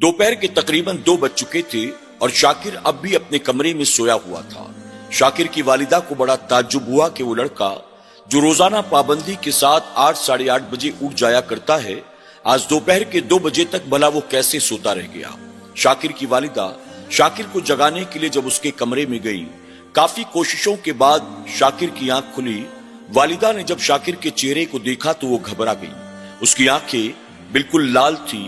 दोपहर के तकरीबन 2 बज चुके थे और शाकिर अब भी अपने कमरे में सोया हुआ था। शाकिर की वालिदा को बड़ा ताज्जुब हुआ कि वो लड़का जो रोजाना पाबंदी के साथ 8 साढ़े 8 बजे उठ जाया करता है, आज दोपहर के 2 बजे तक भला वो कैसे सोता रह गया। शाकिर की वालिदा शाकिर को जगाने के लिए जब उसके कमरे में गई, काफी कोशिशों के बाद शाकिर की आंख खुली। वालिदा ने जब शाकिर के चेहरे को देखा तो वो घबरा गई। उसकी आंखें बिल्कुल लाल थी,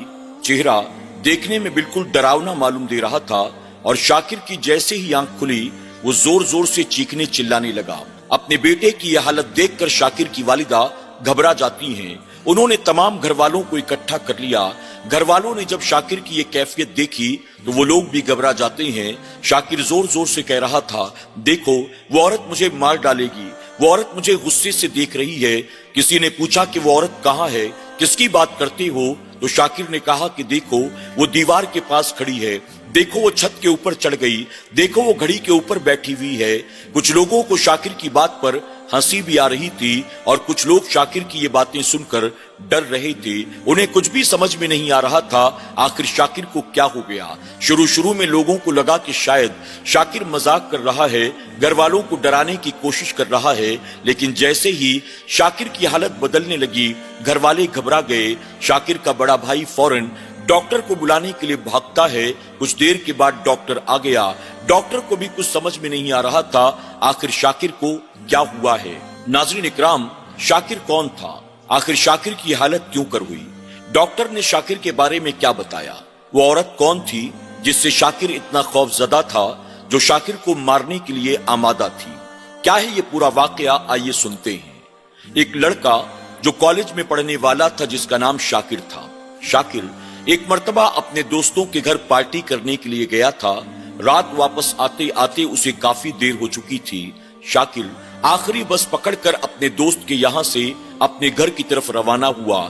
चेहरा देखने में बिल्कुल डरावना मालूम दे रहा था और शाकिर की जैसे ही आंख खुली वो जोर जोर से चीखने चिल्लाने लगा। अपने बेटे की यह हालत देखकर शाकिर की वालिदा घबरा जाती हैं। उन्होंने तमाम घर वालों को इकट्ठा कर लिया। घर वालों ने जब शाकिर की ये कैफियत देखी तो वो लोग भी घबरा जाते हैं। शाकिर जोर जोर से कह रहा था, देखो वो औरत मुझे मार डालेगी, वो औरत मुझे गुस्से से देख रही है। किसी ने पूछा कि वो औरत कहाँ है, किसकी बात करते हो? तो शाकिर ने कहा कि देखो वो दीवार के पास खड़ी है, देखो वो छत के ऊपर चढ़ गई, देखो वो घड़ी के ऊपर बैठी हुई है। कुछ लोगों को शाकिर की बात पर हंसी भी आ रही थी और कुछ लोग शाकिर की ये बातें सुनकर डर रहे थे। उन्हें कुछ भी समझ में नहीं आ रहा था आखिर शाकिर को क्या हो गया। शुरू में लोगों को लगा कि शायद शाकिर मजाक कर रहा है, घर वालों को डराने की कोशिश कर रहा है, लेकिन जैसे ही शाकिर की हालत बदलने लगी, घर वाले घबरा गए। शाकिर का बड़ा भाई फौरन डॉक्टर को बुलाने के लिए भागता है। कुछ देर के बाद डॉक्टर आ गया। डॉक्टर को भी कुछ समझ में नहीं आ रहा था आखिर शाकिर को क्या हुआ है। नाज़रीन इकराम, शाकिर कौन था? आखिर शाकिर की हालत क्यों कर हुई? डॉक्टर ने शाकिर के बारे में क्या बताया? वो औरत कौन थी जिससे शाकिर इतना खौफजदा था, जो शाकिर को मारने के लिए आमादा थी? क्या है ये पूरा वाकया, आइए सुनते हैं। एक लड़का जो कॉलेज में पढ़ने वाला था जिसका नाम शाकिर था। शाकिर एक मर्तबा अपने दोस्तों के घर पार्टी करने के लिए गया था। रात वापस आते आते उसे काफी देर हो चुकी थी। शाकिर आखिरी बस पकड़कर अपने दोस्त के यहाँ से अपने घर की तरफ रवाना हुआ।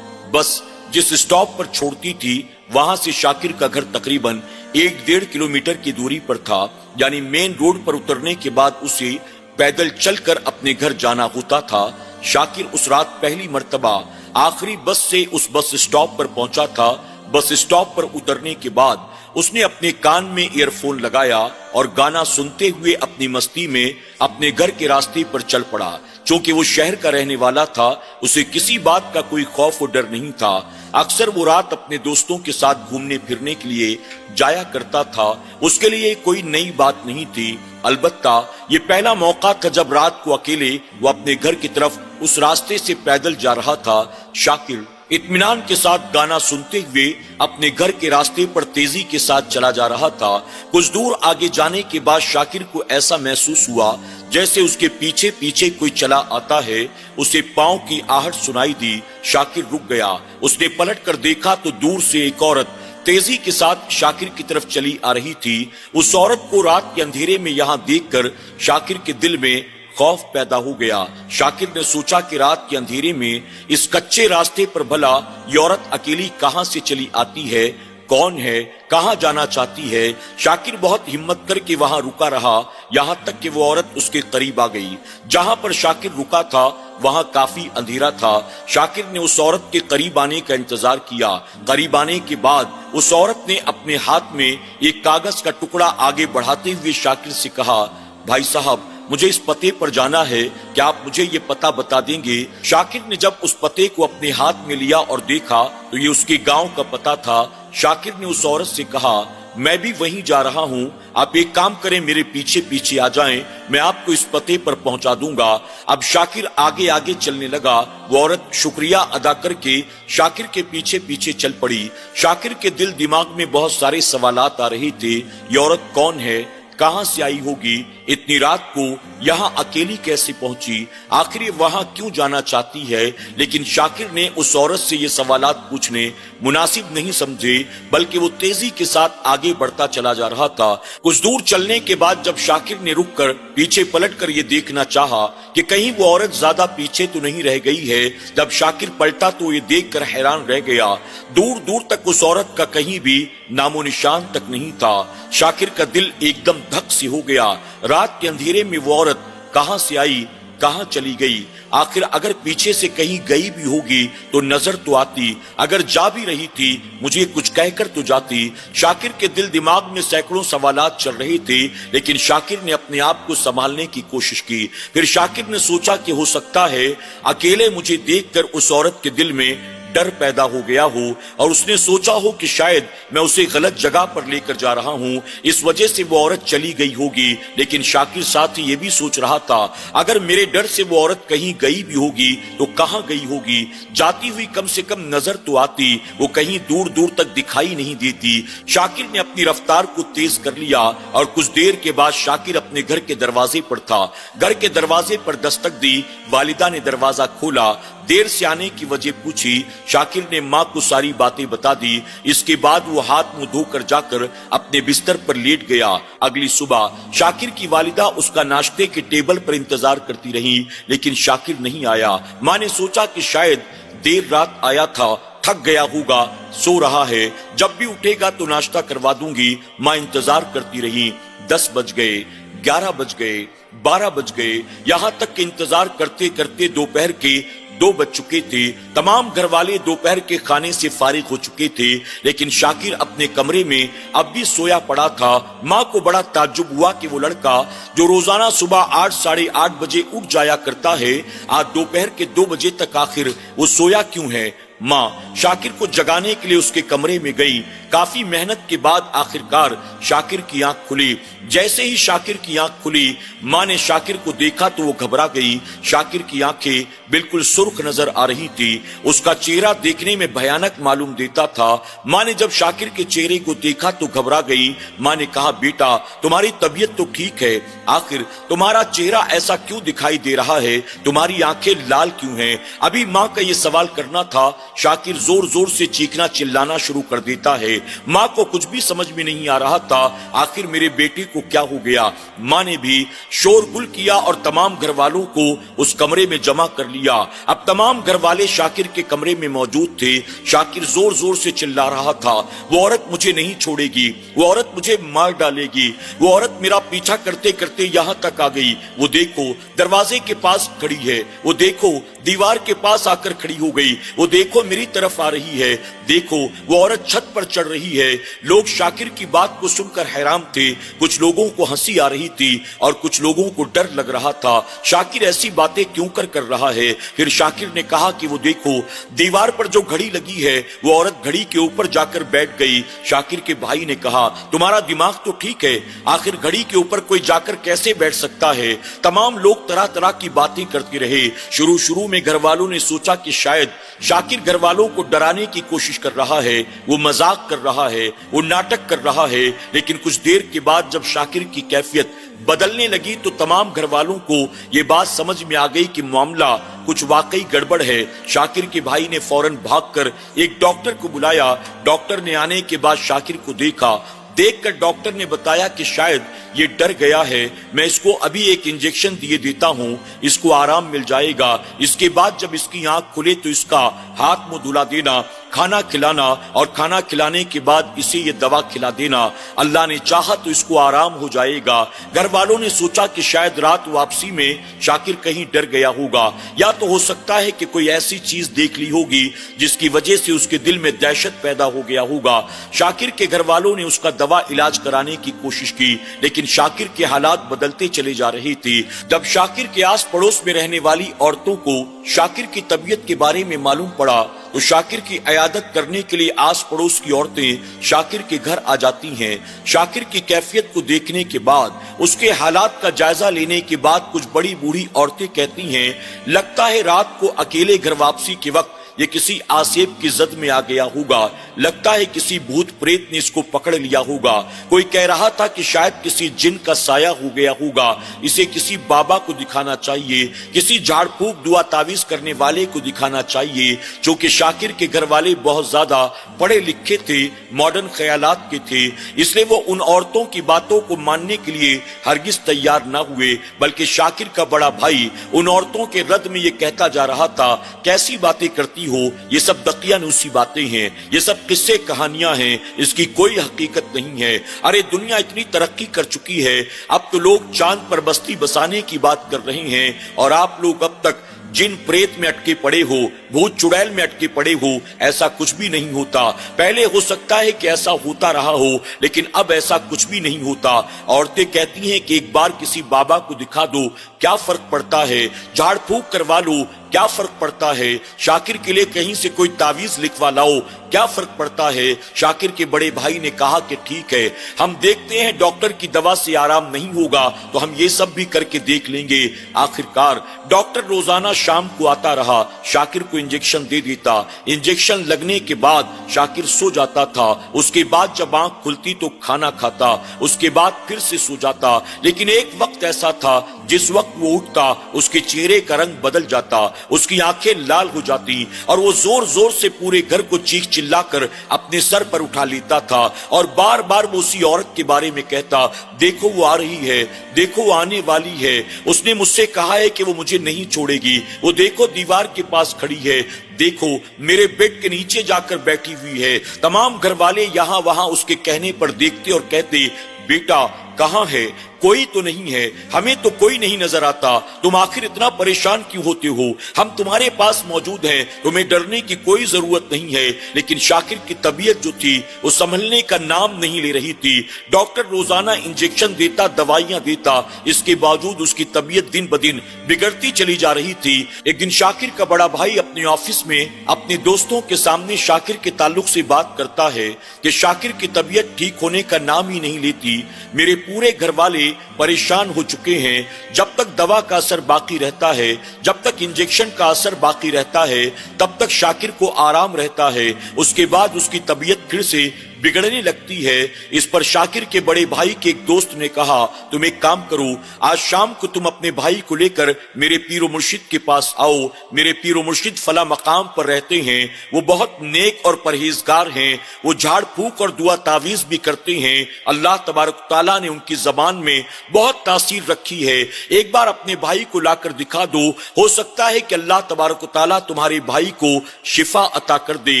बस जिस स्टॉप पर छोड़ती थी वहां से शाकिर का घर तकरीबन 1-1.5 किलोमीटर की दूरी पर था। यानी मेन रोड पर उतरने के बाद उसे पैदल चलकर अपने घर जाना होता था। शाकिर उस रात पहली मर्तबा आखिरी बस से उस बस स्टॉप पर पहुंचा था। बस स्टॉप पर उतरने के बाद उसने अपने कान में ईयरफोन लगाया और गाना सुनते हुए अपनी मस्ती में अपने घर के रास्ते पर चल पड़ा। क्योंकि वो शहर का रहने वाला था, उसे किसी बात का कोई खौफ और डर नहीं था। अक्सर वो रात अपने दोस्तों के साथ घूमने फिरने के लिए जाया करता था। उसके लिए कोई नई बात नहीं थी। अलबत्ता ये पहला मौका था जब रात को अकेले वो अपने घर की तरफ उस रास्ते से पैदल जा रहा था। शाकिर इत्मीनान के साथ गाना सुनते हुए अपने घर के रास्ते पर तेजी के साथ चला जा रहा था। कुछ दूर आगे जाने के बाद शाकिर को ऐसा महसूस हुआ जैसे उसके पीछे पीछे कोई चला आता है। उसे पांव की आहट सुनाई दी। शाकिर रुक गया। उसने पलट कर देखा तो दूर से एक औरत तेजी के साथ शाकिर की तरफ चली आ रही थी। उस औरत को रात के अंधेरे में यहाँ देखकर शाकिर के दिल में खौफ पैदा हो गया। शाकिर ने सोचा कि रात के अंधेरे में इस कच्चे रास्ते पर भला ये औरत अकेली कहां से चली आती है, कौन है, कहां जाना चाहती है। शाकिर बहुत हिम्मत करके वहां रुका रहा, यहां तक कि वो औरत उसके करीब आ गई। जहां पर शाकिर रुका था वहां काफी अंधेरा था। शाकिर ने उस औरत के करीब आने का इंतजार किया। करीब आने के बाद उस औरत ने अपने हाथ में एक कागज का टुकड़ा आगे बढ़ाते हुए शाकिर से कहा, भाई साहब मुझे इस पते पर जाना है, क्या आप मुझे ये पता बता देंगे? शाकिर ने जब उस पते को अपने हाथ में लिया और देखा तो ये उसके गांव का पता था। शाकिर ने उस औरत से कहा, मैं भी वहीं जा रहा हूं, आप एक काम करें, मेरे पीछे पीछे आ जाएं, मैं आपको इस पते पर पहुंचा दूंगा। अब शाकिर आगे आगे चलने लगा। वो औरत शुक्रिया अदा करके शाकिर के पीछे पीछे चल पड़ी। शाकिर के दिल दिमाग में बहुत सारे सवालात आ रहे थे। ये औरत कौन है, कहां से आई होगी, इतनी रात को यहां अकेली कैसे पहुंची, आखिर वहां क्यों जाना चाहती है? लेकिन शाकिर ने उस औरत से ये सवालात पूछने मुनासिब नहीं समझे, बल्कि वो तेजी के साथ आगे बढ़ता चला जा रहा था। कुछ दूर चलने के बाद जब शाकिर ने रुककर पीछे पलटकर ये देखना चाहा कि कहीं वो औरत ज्यादा पीछे तो नहीं रह गई है, जब शाकिर पलटा तो ये देखकर हैरान रह गया। दूर दूर तक उस औरत का कहीं भी नामो निशान तक नहीं था। शाकिर का दिल एकदम धक से हो गया। रात के अंधेरे में वो औरत कहां से आई, कहां चली गई? आखिर अगर पीछे से कहीं गई भी होगी तो नजर तो आती, अगर जा भी रही थी मुझे कुछ कहकर तो जाती। शाकिर के दिल दिमाग में सैकड़ों सवालात चल रहे थे, लेकिन शाकिर ने अपने आप को संभालने की कोशिश की। फिर शाकिर ने सोचा कि हो सकता है अकेले मुझे देखकर उस औरत के दिल में डर पैदा हो गया हो और उसने सोचा हो कि शायद मैं उसे गलत जगह पर लेकर जा रहा हूं, इस वजह से वो औरत चली गई होगी। लेकिन शाकिर साथ ही ये भी सोच रहा था अगर मेरे डर से वो औरत कहीं गई भी होगी तो कहां गई होगी, जाती हुई कम से कम नजर तो आती, वो कहीं दूर दूर तक दिखाई नहीं देती। शाकिर ने अपनी रफ्तार को तेज कर लिया और कुछ देर के बाद शाकिर अपने घर के दरवाजे पर था। घर के दरवाजे पर दस्तक दी, वालिदा ने दरवाजा खोला, देर से आने की वजह पूछी। शाकिर ने माँ को सारी बातें बता दी। इसके बाद वो हाथ मुंह धोकर जाकर अपने बिस्तर पर लेट गया। अगली सुबह शाकिर की वालिदा उसका नाश्ते के टेबल पर इंतजार करती रही, लेकिन शाकिर नहीं आया। माँ ने सोचा कि शायद देर रात आया था, थक गया होगा, सो रहा है, जब भी उठेगा तो नाश्ता करवा दूंगी। माँ इंतजार करती रही। 10 बज गए, 11 बज गए, 12 बज गए, यहां तक कि इंतजार करते करते दोपहर के 2 बज चुके थे। तमाम घर वाले दोपहर के खाने से फारिग हो चुके थे, लेकिन शाकिर अपने कमरे में अब भी सोया पड़ा था। माँ को बड़ा ताज्जुब हुआ कि वो लड़का जो रोजाना सुबह 8 साढ़े 8 बजे उठ जाया करता है, आज दोपहर के 2 बजे तक आखिर वो सोया क्यों है। माँ शाकिर को जगाने के लिए उसके कमरे में गई। काफी मेहनत के बाद आखिरकार शाकिर की आंख खुली। जैसे ही शाकिर की आंख खुली, माँ ने शाकिर को देखा तो वो घबरा गई। शाकिर की आंखें बिल्कुल सुर्ख नजर आ रही थी, उसका चेहरा देखने में भयानक मालूम देता था। माँ ने जब शाकिर के चेहरे को देखा तो घबरा गई। माँ ने कहा, बेटा तुम्हारी तबीयत तो ठीक है, आखिर तुम्हारा चेहरा ऐसा क्यों दिखाई दे रहा है, तुम्हारी आंखें लाल क्यों हैं। अभी माँ का ये सवाल करना था, शाकिर जोर जोर से चीखना चिल्लाना शुरू कर देता है। माँ को कुछ भी समझ में नहीं आ रहा था, आखिर मेरे बेटे को क्या हो गया। माँ ने भी शोरगुल किया और तमाम घर वालों को उस कमरे में जमा कर लिया। अब तमाम घर वाले शाकिर के कमरे में मौजूद थे। शाकिर जोर जोर से चिल्ला रहा था, वो औरत मुझे नहीं छोड़ेगी, वो औरत मुझे मार डालेगी, वो औरत मेरा पीछा करते करते यहाँ तक आ गई। वो देखो दरवाजे के पास खड़ी है, वो देखो दीवार के पास आकर खड़ी हो गई, वो देखो मेरी तरफ आ रही है, देखो वो औरत छत पर चढ़ रही है। लोग शाकिर की बात को सुनकर हैरान थे। कुछ लोगों को हंसी आ रही थी और कुछ लोगों को डर लग रहा था। शाकिर ऐसी बातें क्यों कर रहा है। फिर शाकिर ने कहा कि वो देखो दीवार पर जो घड़ी लगी है, वो औरत घड़ी के ऊपर जाकर बैठ गई। शाकिर के भाई ने कहा, तुम्हारा दिमाग तो ठीक है, आखिर घड़ी के ऊपर कोई जाकर कैसे बैठ सकता है। तमाम लोग तरह तरह की बातें करते रहे। शुरू में घर वालों ने सोचा कि शायद शाकिर घर वालों को डराने की कोशिश कर रहा है, वो मजाक कर रहा है, वो नाटक कर रहा है। लेकिन कुछ देर के बाद जब शाकिर की कैफियत बदलने लगी तो तमाम घर वालों को ये बात समझ में आ गई कि मामला कुछ वाकई गड़बड़ है। शाकिर के भाई ने फौरन भागकर एक डॉक्टर को बुलाया। डॉक्टर ने आने के बाद शाकिर को देखकर डॉक्टर ने बताया कि शायद ये डर गया है, मैं इसको अभी एक इंजेक्शन दिए देता हूँ, इसको आराम मिल जाएगा। इसके बाद जब इसकी आंख खुले तो इसका हाथ मुंह धुला देना, खाना खिलाना और खाना खिलाने के बाद इसे ये दवा खिला देना। अल्लाह ने चाहा तो इसको आराम हो जाएगा। घर वालों ने सोचा कि शायद रात वापसी में शाकिर कहीं डर गया होगा, या तो हो सकता है कि कोई ऐसी चीज देख ली होगी जिसकी वजह से उसके दिल में दहशत पैदा हो गया होगा। शाकिर के घर वालों ने उसका दवा इलाज कराने की कोशिश की, लेकिन शाकिर के हालात बदलते चले जा रहे थे। जब शाकिर के आस पड़ोस में रहने वाली औरतों को शाकिर की तबीयत के बारे में मालूम पड़ा तो शाकिर की इयादत करने के लिए आस पड़ोस की औरतें शाकिर के घर आ जाती हैं। शाकिर की कैफियत को देखने के बाद, उसके हालात का जायजा लेने के बाद कुछ बड़ी बूढ़ी औरतें कहती हैं, लगता है रात को अकेले घर वापसी के वक्त ये किसी आसेब की जद में आ गया होगा, लगता है किसी भूत प्रेत ने इसको पकड़ लिया होगा। कोई कह रहा था कि शायद किसी जिन का साया हो गया होगा, इसे किसी बाबा को दिखाना चाहिए, किसी झाड़ फूक दुआ तावीज करने वाले को दिखाना चाहिए। क्योंकि शाकिर के घर वाले बहुत ज्यादा पढ़े लिखे थे, मॉडर्न ख्यालात के थे, इसलिए वो उन औरतों की बातों को मानने के लिए हरगिज तैयार न हुए। बल्कि शाकिर का बड़ा भाई उन औरतों के रद में ये कहता जा रहा था, कैसी बातें करती हो, ये सब दकियानूसी बातें हैं, ये सब किस्से कहानियां हैं, इसकी कोई हकीकत नहीं है। अरे दुनिया इतनी तरक्की कर चुकी है, अब तो लोग चांद पर बस्ती बसाने की बात कर रहे हैं और आप लोग अब तक जिन प्रेत में अटके पड़े हो, भूत चुड़ैल में अटके पड़े हो, ऐसा कुछ भी नहीं होता। पहले हो सकता है कि ऐसा होता रहा हो, लेकिन अब ऐसा कुछ भी नहीं होता। औरतें कहती हैं कि एक बार किसी बाबा को दिखा दो, क्या फर्क पड़ता है, झाड़ फूक करवा लो, क्या फर्क पड़ता है, शाकिर के लिए कहीं से कोई तावीज लिखवा लाओ, क्या फर्क पड़ता है। शाकिर के बड़े भाई ने कहा कि ठीक है, हम देखते हैं डॉक्टर की दवा से आराम नहीं होगा तो हम ये सब भी करके देख लेंगे। आखिरकार डॉक्टर रोजाना शाम को आता रहा, शाकिर को इंजेक्शन दे देता। इंजेक्शन लगने के बाद शाकिर सो जाता था। उसके बाद जब आंख खुलती तो खाना खाता, उसके बाद फिर से सो जाता। लेकिन एक वक्त ऐसा था जिस वक्त वो उठता उसके चेहरे का रंग बदल जाता, उसकी आंखें लाल हो जाती और वो जोर जोर से पूरे घर को चीख चिल्लाकर अपने सर पर उठा लेता था और बार बार वो उसी औरत के बारे में कहता, देखो वो आ रही है, देखो वो आने वाली है, उसने मुझसे कहा है कि वो मुझे नहीं छोड़ेगी, वो देखो दीवार के पास खड़ी है, देखो मेरे बेड के नीचे जाकर बैठी हुई है। तमाम घर वाले यहाँ वहां उसके कहने पर देखते और कहते, बेटा कहाँ है, कोई तो नहीं है, हमें तो कोई नहीं नजर आता, तुम आखिर इतना परेशान क्यों होते हो, हम तुम्हारे पास मौजूद हैं, तुम्हें डरने की कोई जरूरत नहीं है। लेकिन शाकिर की तबीयत जो थी वो संभलने का नाम नहीं ले रही थी। डॉक्टर रोजाना इंजेक्शन देता, दवाइयां देता, इसके बावजूद उसकी तबीयत दिन ब दिन बिगड़ती चली जा रही थी। एक दिन शाकिर का बड़ा भाई अपने ऑफिस में अपने दोस्तों के सामने शाकिर के ताल्लुक से बात करता है कि शाकिर की तबीयत ठीक होने का नाम ही नहीं लेती, मेरे पूरे घर वाले परेशान हो चुके हैं। जब तक दवा का असर बाकी रहता है, जब तक इंजेक्शन का असर बाकी रहता है, तब तक शाकिर को आराम रहता है, उसके बाद उसकी तबीयत फिर से बिगड़ने लगती है। इस पर शाकिर के बड़े भाई के एक दोस्त ने कहा, तुम एक काम करो, आज शाम को तुम अपने भाई को लेकर मेरे पीरो मुर्शिद के पास आओ। मेरे पीरो मुर्शिद फला मकाम पर रहते हैं, वो बहुत नेक और परहेजगार हैं, वो झाड़ फूक और दुआ तावीज भी करते हैं। अल्लाह तबारक ताला ने उनकी जबान में बहुत तासीर रखी है, एक बार अपने भाई को लाकर दिखा दो, हो सकता है कि अल्लाह तबारक ताला तुम्हारे भाई को शिफा अता कर दे।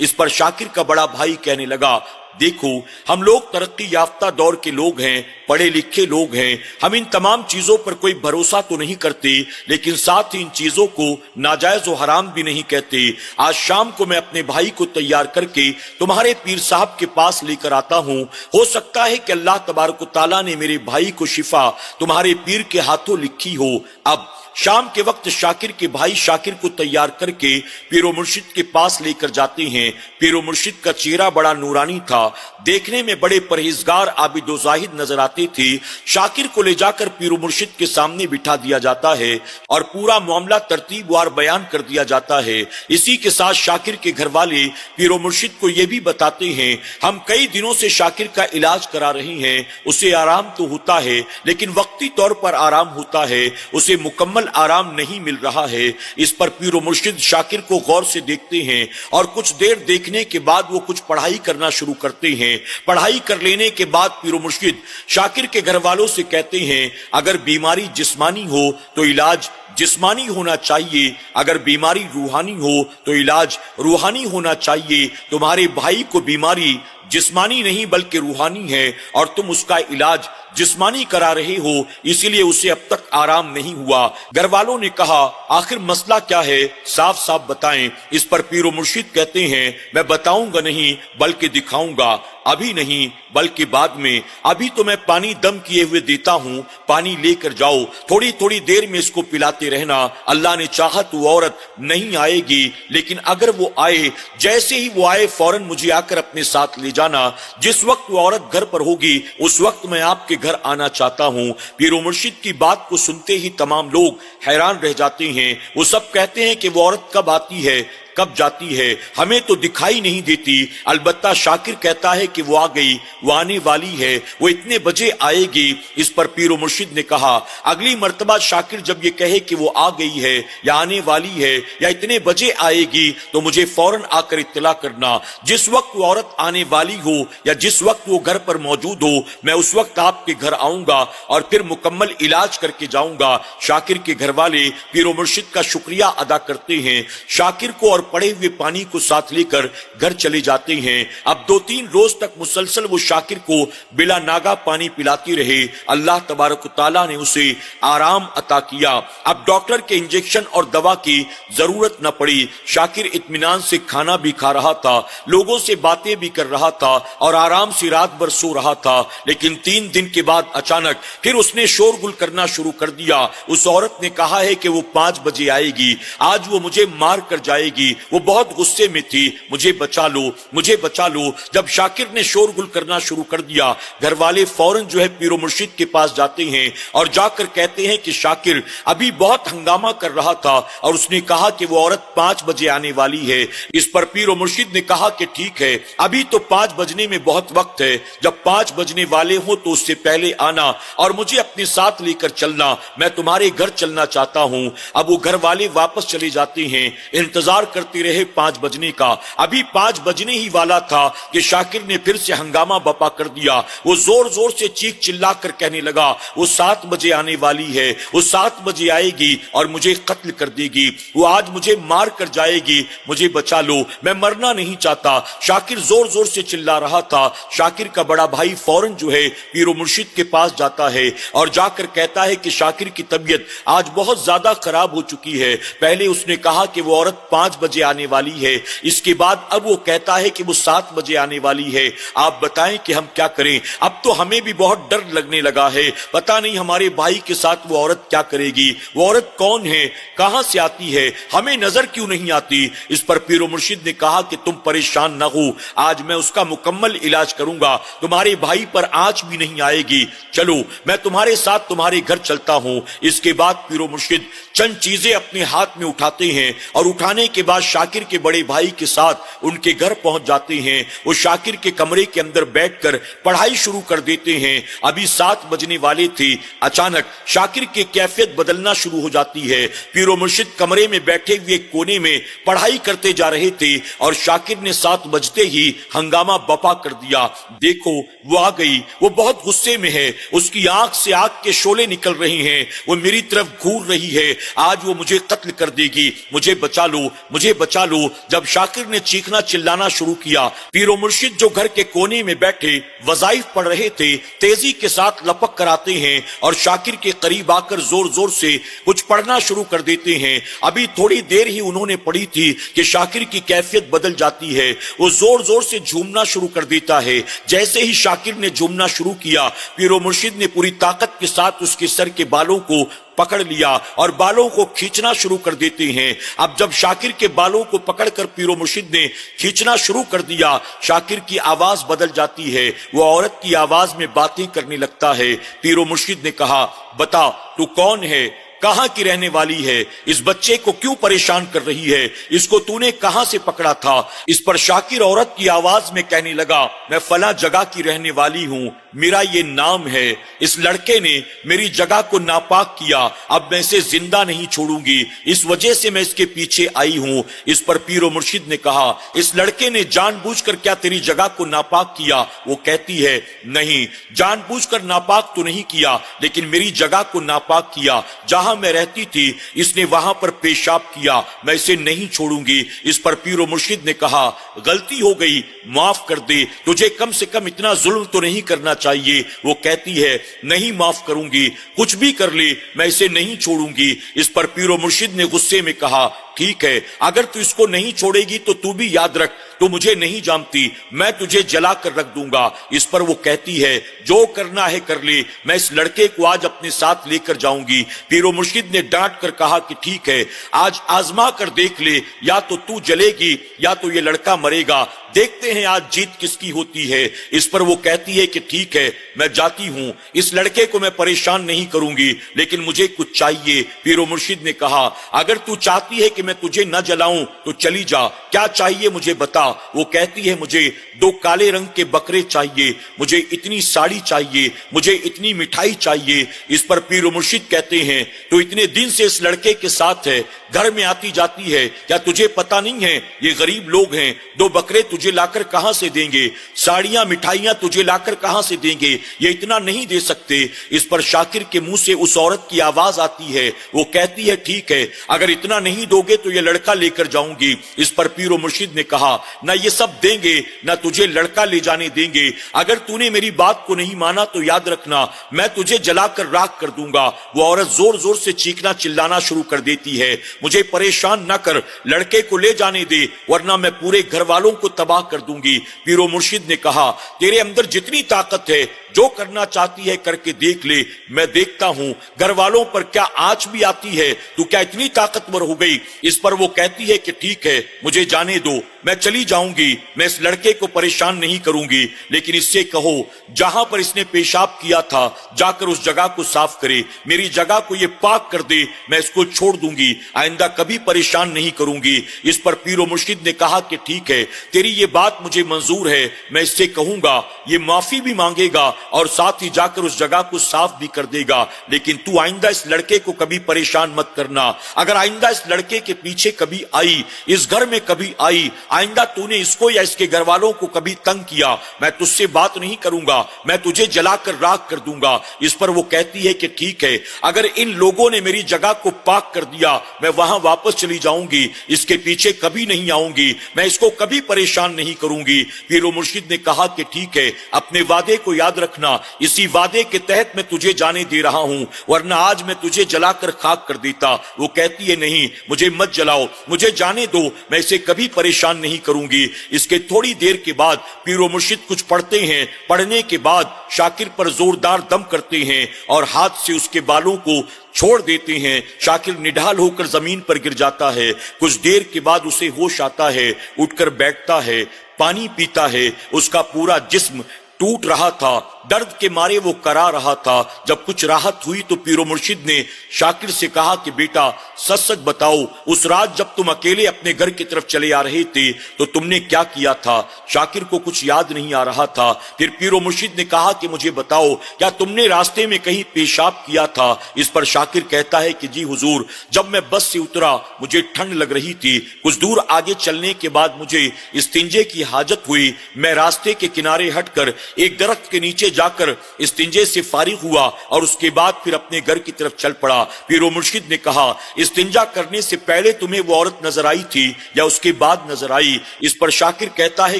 इस पर शाकिर का बड़ा भाई कहने लगा, देखो हम लोग तरक्की याफ्ता दौर के लोग हैं, पढ़े लिखे लोग हैं, हम इन तमाम चीजों पर कोई भरोसा तो नहीं करते, लेकिन साथ ही इन चीजों को नाजायज और हराम भी नहीं कहते। आज शाम को मैं अपने भाई को तैयार करके तुम्हारे पीर साहब के पास लेकर आता हूँ, हो सकता है कि अल्लाह तबारक ताला ने मेरे भाई को शिफा तुम्हारे पीर के हाथों लिखी हो। अब शाम के वक्त शाकिर के भाई शाकिर को तैयार करके पीरो मुर्शिद के पास लेकर जाते हैं। पीरो मुर्शिद का चेहरा बड़ा नूरानी था, देखने में बड़े परहेजगार आबिदो जाहिद नजर आते थे। शाकिर को ले जाकर पीरो मुर्शिद के सामने बिठा दिया जाता है और पूरा मामला तरतीबवार बयान कर दिया जाता है। इसी के साथ शाकिर के घर वाले पीरो मुर्शिद को यह भी बताते हैं, हम कई दिनों से शाकिर का इलाज करा रहे हैं, उसे आराम तो होता है लेकिन वक्ती तौर पर आराम होता है, उसे मुकम्मल आराम नहीं मिल रहा है। इस पर पीरो मुर्शिद शाकिर को गौर से देखते हैं और कुछ देर देखने के बाद वो कुछ पढ़ाई करना शुरू करते हैं। पढ़ाई कर लेने के बाद पीरो मुर्शिद शाकिर के घर वालों से कहते हैं, अगर बीमारी जिस्मानी हो तो इलाज जिस्मानी होना चाहिए, अगर बीमारी रूहानी हो तो इलाज रूहानी होना चाहिए। तुम्हारे भाई को बीमारी जिस्मानी नहीं बल्कि रूहानी है और तुम उसका इलाज जिस्मानी करा रहे हो, इसीलिए उसे अब तक आराम नहीं हुआ। घर वालों ने कहा, आखिर मसला क्या है, साफ साफ बताएं। इस पर पीरो मुर्शिद कहते हैं, मैं बताऊंगा नहीं बल्कि दिखाऊंगा, अभी नहीं बल्कि बाद में। अभी तो मैं पानी दम किए हुए देता हूँ, पानी लेकर जाओ, थोड़ी थोड़ी देर में इसको पिलाते रहना। अल्लाह ने चाहा तो वो औरत नहीं आएगी, लेकिन अगर वो आए, जैसे ही वो आए फौरन मुझे आकर अपने साथ ले जाना। जिस वक्त वो औरत घर पर होगी उस वक्त मैं आपके घर आना चाहता हूँ। पीरो मुर्शिद की बात को सुनते ही तमाम लोग हैरान रह जाते हैं। वो सब कहते हैं कि वो औरत कब आती है, कब जाती है, हमें तो दिखाई नहीं देती। अलबत्ता शाकिर कहता है कि वो आ गई, वो आने वाली है, वो इतने बजे आएगी। इस पर पीरो मुर्शिद ने कहा, अगली मर्तबा शाकिर जब ये कहे कि वो आ गई है या आने वाली है या इतने बजे आएगी तो मुझे फौरन आकर इत्तला करना। जिस वक्त वो औरत आने वाली हो या जिस वक्त वो घर पर मौजूद हो, मैं उस वक्त आपके घर आऊंगा और फिर मुकम्मल इलाज करके जाऊंगा। शाकिर के घर वाले पीरो मुर्शिद का शुक्रिया अदा करते हैं। शाकिर को और पड़े हुए पानी को साथ लेकर घर चले जाते हैं। अब 2-3 रोज तक मुसलसल वो शाकिर को बिला नागा पानी पिलाती रहे। अल्लाह तबारक तआला ने उसे आराम अता किया। अब डॉक्टर के इंजेक्शन और दवा की जरूरत न पड़ी। शाकिर इत्मीनान से खाना भी खा रहा था, लोगों से बातें भी कर रहा था और आराम से रात भर सो रहा था। लेकिन 3 दिन के बाद अचानक फिर उसने शोरगुल करना शुरू कर दिया। उस औरत ने कहा है कि वो 5 बजे आएगी, आज वो मुझे मार कर जाएगी। वो बहुत गुस्से में थी, मुझे बचा लो, मुझे बचा लो। जब शाकिर ने शोरगुल करना शुरू कर दिया, घर वाले फौरन जो है पीरो मुर्शिद के पास जाते हैं और जाकर कहते हैं कि शाकिर अभी बहुत हंगामा कर रहा था और उसने कहा कि वो औरत 5 बजे आने वाली है। इस पर पीरो मुर्शिद ने कहा कि ठीक है, अभी तो 5 बजने में बहुत वक्त है, जब 5 बजने वाले हो तो उससे पहले आना और मुझे अपने साथ लेकर चलना, मैं तुम्हारे घर चलना चाहता हूं। अब वो घर वाले वापस चले जाते हैं। इंतजार करते रहे 5 बजने का। अभी 5 बजने ही वाला था कि शाकिर ने फिर से हंगामा बपा कर दिया। वो जोर जोर से चीख चिल्ला कर कहने लगा, वो 7 बजे आने वाली है, वो 7 बजे आएगी और मुझे कत्ल कर देगी, वो आज मुझे मार कर जाएगी, मुझे बचा लो, मैं मरना नहीं चाहता। शाकिर जोर जोर से चिल्ला रहा था। शाकिर का बड़ा भाई फौरन जो है पीरो मुर्शिद के पास जाता है और जाकर कहता है कि शाकिर की तबीयत आज बहुत ज्यादा खराब हो चुकी है। पहले उसने कहा कि वो औरत 5 बजे आने वाली है, इसके बाद अब वो कहता है कि वो 7 बजे आने वाली है। आप बताएं कि हम क्या करें? अब तो हमें भी बहुत डर लगने लगा है, पता नहीं हमारे भाई के साथ वो औरत क्या करेगी। वो औरत कौन है, कहां से आती है, हमें नजर क्यों नहीं आती? इस पर पीरो मुर्शिद ने कहा कि तुम परेशान न हो, आज मैं उसका मुकम्मल इलाज करूंगा, तुम्हारे भाई पर आंच भी नहीं आएगी। चलो मैं तुम्हारे साथ तुम्हारे घर चलता हूं। इसके बाद पीरो मुर्शिद चंद चीजें अपने हाथ में उठाते हैं और उठाने के बाद शाकिर के बड़े भाई के साथ उनके घर पहुंच जाते हैं। वो शाकिर के कमरे के अंदर बैठकर पढ़ाई शुरू कर देते हैं। अभी 7 बजने वाले थे, अचानक शाकिर की कैफियत बदलना शुरू हो जाती है। पीरो मुर्शिद कमरे में बैठे हुए कोने में पढ़ाई करते जा रहे थे और शाकिर ने 7 बजते ही हंगामा बपा कर दिया। देखो वो आ गई, वो बहुत गुस्से में है, उसकी आंख से आग के शोले निकल रहे हैं, वो मेरी तरफ घूर रही है, आज वो मुझे कत्ल कर देगी, मुझे बचा लो, मुझे बचा लो। जब शाकिर ने चीखना चिल्लाना शुरू किया, पीरो मुर्शिद जो घर के कोने में बैठे वज़ाइफ पढ़ रहे थे, तेजी के साथ लपक कर आते हैं और शाकिर के करीब आकर जोर जोर से कुछ पढ़ना शुरू कर देते हैं। अभी थोड़ी देर ही उन्होंने पढ़ी थी कि शाकिर की कैफियत बदल जाती है, वो जोर जोर से झूमना शुरू कर देता है। जैसे ही शाकिर ने झूमना शुरू किया, पीरो मुर्शिद ने पूरी ताकत के साथ उसके सर के बालों को पकड़ लिया और बालों को खींचना शुरू कर देते हैं। अब जब शाकिर के बालों को पकड़कर पीरो मुर्शिद ने खींचना शुरू कर दिया, शाकिर की आवाज बदल जाती है, वो औरत की आवाज में बातें करने लगता है। पीरो मुर्शिद ने कहा, बता तू कौन है, कहां की रहने वाली है, इस बच्चे को क्यों परेशान कर रही है, इसको तूने कहां से पकड़ा था? इस पर शाकिर औरत की आवाज में कहने लगा, मैं फला जगह की रहने वाली हूं, मेरा ये नाम है, इस लड़के ने मेरी जगह को नापाक किया, अब मैं इसे जिंदा नहीं छोड़ूंगी, इस वजह से मैं इसके पीछे आई हूं। इस पर पीरो मुर्शिद ने कहा, इस लड़के ने जानबूझकर क्या तेरी जगह को नापाक किया? वो कहती है, नहीं, जानबूझकर नापाक तो नहीं किया, लेकिन मेरी जगह को नापाक किया, जहां मैं रहती थी इसने वहां पर पेशाब किया, मैं इसे नहीं छोड़ूंगी। इस पर पीरो मुर्शिद ने कहा, गलती हो गई, माफ कर दे, तुझे कम से कम इतना जुल्म तो नहीं करना चाहिए। वो कहती है, नहीं माफ करूंगी, कुछ भी कर ले, मैं इसे नहीं छोड़ूंगी। इस पर पीरो मुर्शिद ने गुस्से में कहा, ठीक है, अगर तू इसको नहीं छोड़ेगी तो तू भी याद रख, तू मुझे नहीं जानती, मैं तुझे जला कर रख दूंगा। इस पर वो कहती है, जो करना है कर ले, मैं इस लड़के को आज अपने साथ लेकर जाऊंगी। पीरो मुर्शिद ने डांट कर कहा कि ठीक है, आज आजमा कर देख ले, या तो तू जलेगी या तो ये लड़का मरेगा, देखते हैं आज जीत किसकी होती है। इस पर वो कहती है कि ठीक है, मैं जाती हूं, इस लड़के को मैं परेशान नहीं करूंगी, लेकिन मुझे कुछ चाहिए। पीरो मुर्शिद ने कहा, अगर तू चाहती है कि मैं तुझे न जलाऊं तो चली जा, क्या चाहिए मुझे बता। वो कहती है, मुझे 2 काले रंग के बकरे चाहिए, मुझे इतनी साड़ी चाहिए, मुझे इतनी मिठाई चाहिए। इस पर पीरो मुर्शिद कहते हैं, तो इतने दिन से इस लड़के के साथ है, घर में आती जाती है, क्या तुझे पता नहीं है ये गरीब लोग हैं, 2 बकरे तुझे लाकर कहां से देंगे, साड़ियां मिठाइयां तुझे लाकर कहां से देंगे, ये इतना नहीं दे सकते। इस पर शाकिर के मुंह से उस औरत की आवाज आती है, वो कहती है ठीक है, अगर इतना नहीं दोगे तो ये लड़का लेकर जाऊंगी। इस पर पीरो मुर्शिद ने कहा ना ये सब देंगे ना तुझे लड़का ले जाने देंगे, अगर तूने मेरी बात को नहीं माना तो याद रखना मैं तुझे जलाकर राख कर दूंगा। वो औरत जोर जोर से चीखना चिल्लाना शुरू कर देती है, मुझे परेशान न कर, लड़के को ले जाने दे वरना मैं पूरे घर वालों को तबाह कर दूंगी। पीरो मुर्शिद ने कहा तेरे अंदर जितनी ताकत है जो करना चाहती है करके देख ले, मैं देखता हूं घर वालों पर क्या आंच भी आती है, तू क्या इतनी ताकतवर हो गई। इस पर वो कहती है कि ठीक है मुझे जाने दो, मैं चली जाऊंगी, मैं इस लड़के को परेशान नहीं करूंगी, लेकिन इससे कहो जहां पर इसने पेशाब किया था जाकर उस जगह को साफ करे, मेरी जगह को ये पाक कर दे, मैं इसको छोड़ दूंगी, आइंदा कभी परेशान नहीं करूंगी। इस पर पीरो मुर्शिद ने कहा कि ठीक है तेरी ये बात मुझे मंजूर है, मैं इससे कहूंगा ये माफी भी मांगेगा और साथ ही जाकर उस जगह को साफ भी कर देगा, लेकिन तू आइंदा इस लड़के को कभी परेशान मत करना। अगर आइंदा इस लड़के के पीछे कभी आई, इस घर में कभी आई, आइंदा तूने इसको या इसके घर वालों को कभी तंग किया, मैं तुझसे बात नहीं करूंगा, मैं तुझे जलाकर राख कर दूंगा। इस पर वो कहती है कि ठीक है अगर इन लोगों ने मेरी जगह को पाक कर दिया मैं वहां वापस चली जाऊंगी, इसके पीछे कभी नहीं आऊंगी, मैं इसको कभी परेशान नहीं करूंगी। पीरो मुर्शिद ने कहा कि ठीक है अपने वादे को याद रखना, इसी वादे के तहत मैं तुझे जाने दे रहा हूं वरना आज मैं तुझे जलाकर खाक कर देता। वो कहती है नहीं मुझे मत जलाओ, मुझे जाने दो, मैं इसे कभी परेशान नहीं करूंगी। इसके थोड़ी देर के बाद पीरो मुर्शिद कुछ पढ़ते हैं, पढ़ने के बाद शाकिर पर जोरदार दम करते हैं और हाथ से उसके बालों को छोड़ देते हैं। शाकिर निढाल होकर जमीन पर गिर जाता है। कुछ देर के बाद उसे होश आता है, उठकर बैठता है, पानी पीता है, उसका पूरा जिस्म टूट रहा था, दर्द के मारे वो करा रहा था। जब कुछ राहत हुई तो पीरो मुर्शिद ने शाकिर से कहा कि बेटा सच सच बताओ उस रात जब तुम अकेले अपने घर की तरफ चले आ रहे थे तो तुमने क्या किया था। शाकिर को कुछ याद नहीं आ रहा था। फिर पीरो मुर्शिद ने कहा कि मुझे बताओ क्या तुमने रास्ते में कहीं पेशाब किया था। इस पर शाकिर कहता है कि जी हुजूर, जब मैं बस से उतरा मुझे ठंड लग रही थी, कुछ दूर आगे चलने के बाद मुझे इस्तिंजे की हाजत हुई, मैं रास्ते के किनारे हटकर एक दरख्त के नीचे जाकर इस्तिंजे से फारिग हुआ और उसके बाद फिर अपने घर की तरफ चल पड़ा। पीरो मुर्शिद ने कहा इस्तिंजा करने से पहले तुम्हें वो औरत नजर आई थी या उसके बाद नजर आई। इस पर शाकिर कहता है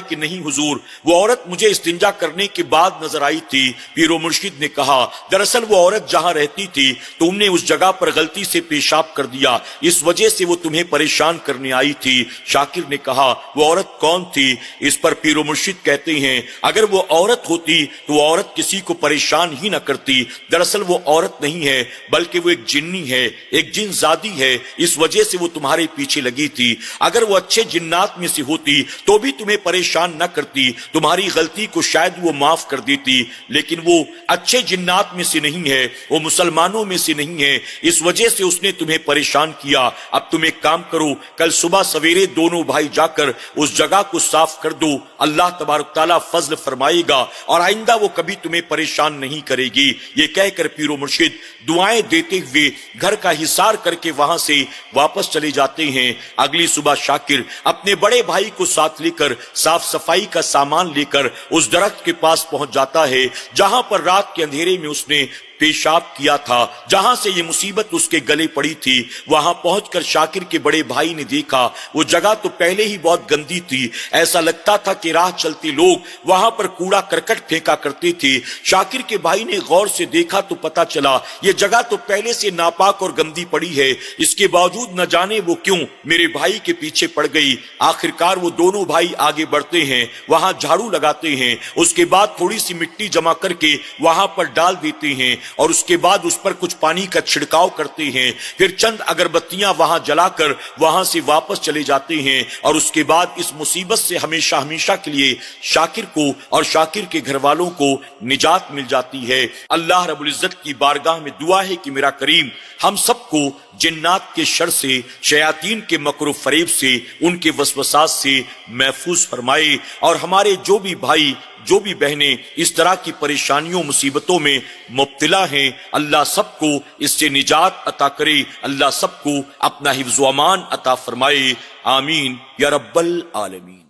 कि नहीं हुजूर, वो औरत मुझे इस्तिंजा करने के बाद नजर आई थी। पीरो मुर्शिद ने कहा दरअसल वो औरत जहां रहती थी तुमने उस जगह पर गलती से पेशाब कर दिया, इस वजह से वो तुम्हें परेशान करने आई थी। शाकिर ने कहा वो औरत कौन थी। इस पर पीरो मुर्शिद कहते हैं अगर वो औरत होती तो औरत किसी को परेशान ही न करती। दरअसल वो औरत नहीं है बल्कि वो एक जिन्नी है, एक जिनजादी है, इस वजह से वो तुम्हारे पीछे लगी थी। अगर वो अच्छे जिन्नात में से होती तो भी तुम्हें परेशान न करती, तुम्हारी गलती को शायद वो माफ कर देती, लेकिन वो अच्छे जिन्नात में से नहीं है, वो मुसलमानों में से नहीं है, इस वजह से उसने तुम्हें परेशान किया। अब तुम एक काम करो, कल सुबह सवेरे दोनों भाई जाकर उस जगह को साफ कर दो, अल्लाह तबारक तआला फजल फरमाएगा और आइंदा वो कभी तुम्हें परेशान नहीं करेगी। ये कहकर पीरो मुर्शिद दुआएं देते हुए घर का हिसार करके वहां से वापस चले जाते हैं। अगली सुबह शाकिर अपने बड़े भाई को साथ लेकर साफ सफाई का सामान लेकर उस दरख्त के पास पहुंच जाता है जहां पर रात के अंधेरे में उसने पेशाब किया था, जहां से ये मुसीबत उसके गले पड़ी थी। वहां पहुंचकर शाकिर के बड़े भाई ने देखा वो जगह तो पहले ही बहुत गंदी थी, ऐसा लगता था कि राह चलते लोग वहां पर कूड़ा करकट फेंका करते थे। शाकिर के भाई ने गौर से देखा तो पता चला ये जगह तो पहले से नापाक और गंदी पड़ी है, इसके बावजूद न जाने वो क्यों मेरे भाई के पीछे पड़ गई। आखिरकार वो दोनों भाई आगे बढ़ते हैं, वहां झाड़ू लगाते हैं, उसके बाद थोड़ी सी मिट्टी जमा करके वहां पर डाल देते हैं और उसके बाद उस पर कुछ पानी का छिड़काव करते हैं। फिर चंद अगरबत्तियां वहां जलाकर वहां से वापस चले जाते हैं और उसके बाद इस मुसीबत से हमेशा हमेशा के लिए शाकिर को और शाकिर के घर वालों को निजात मिल जाती है। अल्लाह रब्बुल इज्जत की बारगाह में दुआ है कि मेरा करीम हम सबको जिन्नात के शर से, शयातीन के मकर फरेब से, उनके वसवसात से महफूज फरमाए और हमारे जो भी भाई جو بھی بہنیں اس طرح کی پریشانیوں مصیبتوں میں مبتلا ہیں، اللہ سب کو اس سے نجات عطا کرے، اللہ سب کو اپنا حفظ و امان عطا فرمائے، آمین یا رب العالمین۔